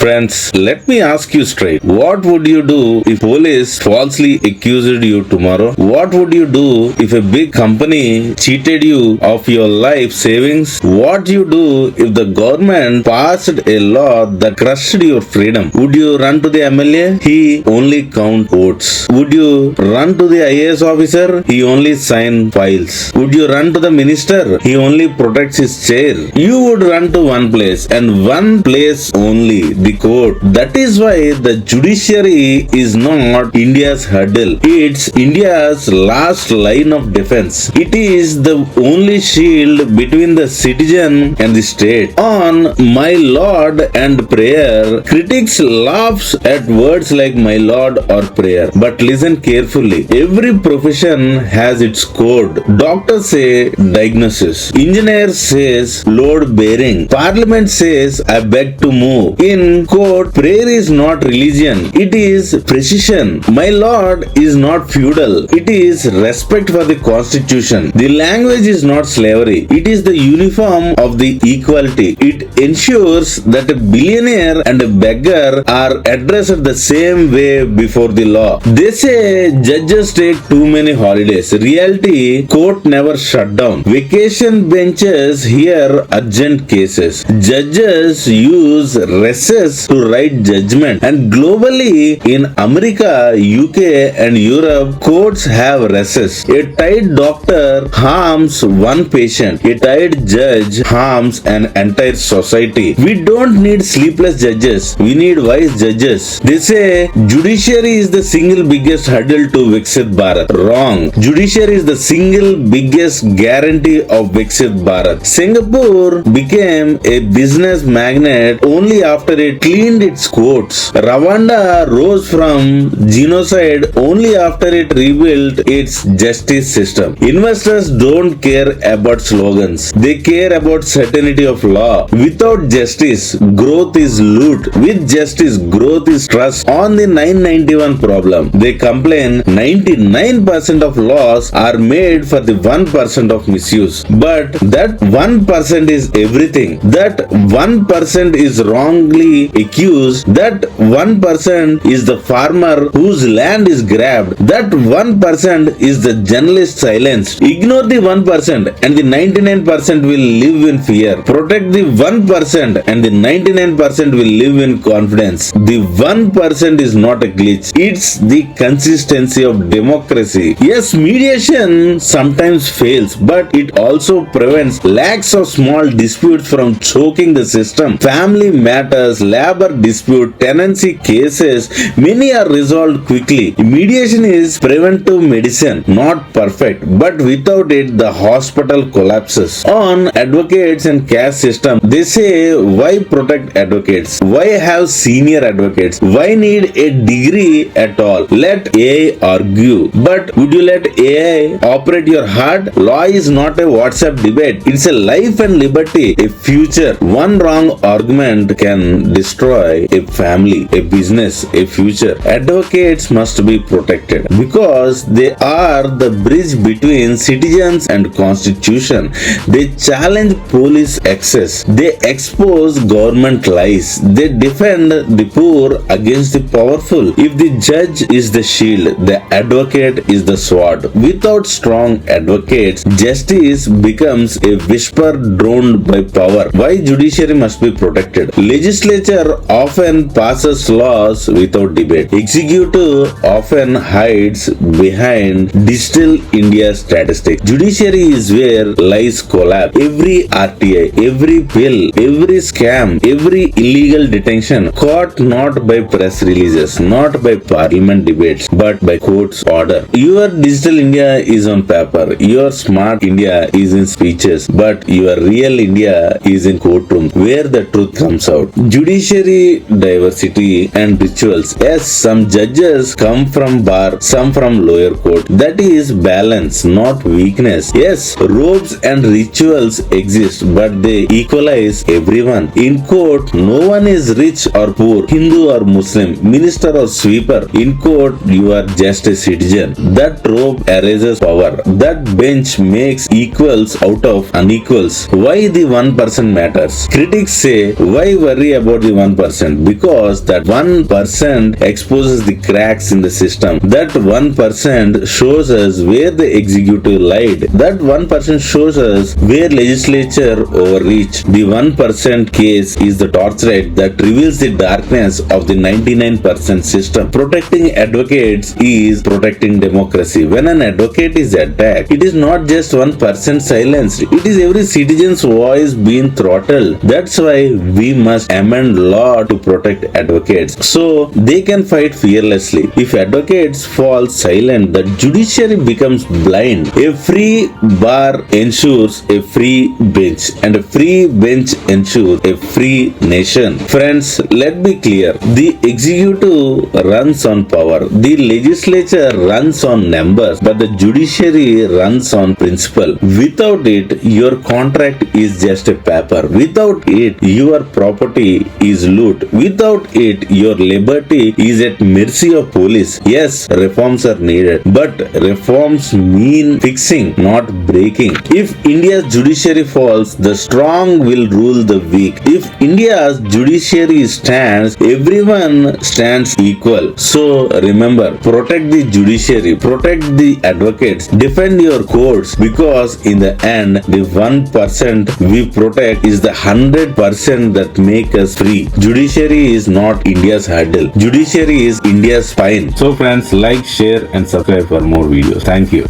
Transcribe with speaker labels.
Speaker 1: Friends, let me ask you straight. What would you do if police falsely accused you tomorrow? What would you do if a big company cheated you of your life savings? What you do if the government passed a law that crushed your freedom? Would you run to the MLA? He only count votes. Would you run to the IAS officer? He only sign files. Would you run to the minister? He only protects his chair. You would run to one place and one place only, the court. That is why the judiciary is not India's hurdle. It's India's last line of defense. It is the only shield between the citizen and the state. On my lord and prayer, critics laughs at words like my lord or prayer. But listen carefully. Every profession has its code. Doctors say diagnosis. Engineer says load bearing. Parliament says I beg to move. In court, prayer is not religion. It is precision. My lord is not feudal. It is respect for the constitution. The language is not slavery. It is the uniform of the equality. It ensures that a billionaire and a beggar are addressed the same way before the law. They say judges take too many holidays. Reality, court never shut down. Vacation benches hear urgent cases. Judges use recess to write judgment. And globally, in America, UK and Europe, courts have recess. A tired doctor harms one patient. A tired judge harms an entire society. We don't need sleepless judges. We need wise judges. They say judiciary is the single biggest hurdle to viksit bharat. Wrong. Judiciary is the single biggest guarantee of viksit bharat. Singapore became a business magnet only after it cleaned its courts. Rwanda rose from genocide only after it rebuilt its justice system. Investors don't care about slogans. They care about certainty of law. Without justice, growth is loot. With justice, growth is trust. On the 991 problem, they complain 99% of laws are made for the 1% of misuse. But that 1% is everything. That 1% is wrongly accused. That 1% is the farmer whose land is grabbed. That 1% is the journalist silenced. Ignore the 1% and the 99% will live in fear. Protect the 1% and the 99% will live in confidence. The 1% is not a glitch. It's the consistency of democracy. Yes, mediation sometimes fails, but it also prevents lakhs of small disputes from choking the system. Family matters, labor dispute, tenancy cases, many are resolved quickly. Mediation is preventive medicine, not perfect, but without it the hospital collapses. On advocates and caste system, they say why protect advocates? Why have senior advocates? Why need a degree at all? Let AI argue. But would you let AI operate your heart? Law is not a WhatsApp debate. It's a life and liberty, a future. One wrong argument can destroy a family, a business, a future. Advocates must be protected because they are the bridge between citizens and constitution. They challenge police excess. They expose government lies. They defend the poor against the powerful. If the judge is the shield, the advocate is the sword. Without strong advocates, justice becomes a whisper droned by power. Why judiciary must be protected? Legislature often passes laws without debate. Executive often hides behind digital India statistics. Judiciary is where lies collapse. Every RTI, every bill, every scam, every illegal detention caught not by press releases, not by parliament debates, but by court's order. Your digital India is on paper. Your smart India is in speeches, but your real India is in courtroom where the truth comes out. Judiciary diversity and rituals. Yes, some judges come from bar, some from lower court. That is balance, not weakness. Yes, robes and rituals exist, but they equalize everyone. In court, no one is rich or poor, Hindu or Muslim, minister or sweeper. In court, you are just a citizen. That robe erases power. That bench makes equals out of unequals. Why the 1% matters? Critics say, why worry about the 1%, because that 1% exposes the cracks in the system. That 1% shows us where the executive lied. That 1% shows us where legislature overreached. The 1% case is the torchlight that reveals the darkness of the 99% system. Protecting advocates is protecting democracy. When an advocate is attacked, it is not just 1% silenced. It is every citizen's voice being throttled. That's why we must amend law to protect advocates so they can fight fearlessly. If advocates fall silent, the judiciary becomes blind. A free bar ensures a free bench, and a free bench ensures a free nation. Friends, let's be clear. The executive runs on power. The legislature runs on numbers, but the judiciary runs on principle. Without it, your contract is just a paper. Without it, your property is loot. Without it, your liberty is at mercy of police. Yes, reforms are needed, but reforms mean fixing, not breaking. If India's judiciary falls, the strong will rule the weak. If India's judiciary stands, everyone stands equal. So remember, protect the judiciary, protect the advocates, defend your courts, because in the end, the 1% we protect is the 100% that make us free. Judiciary is not India's hurdle. Judiciary is India's spine. So friends, like, share and subscribe for more videos. Thank you.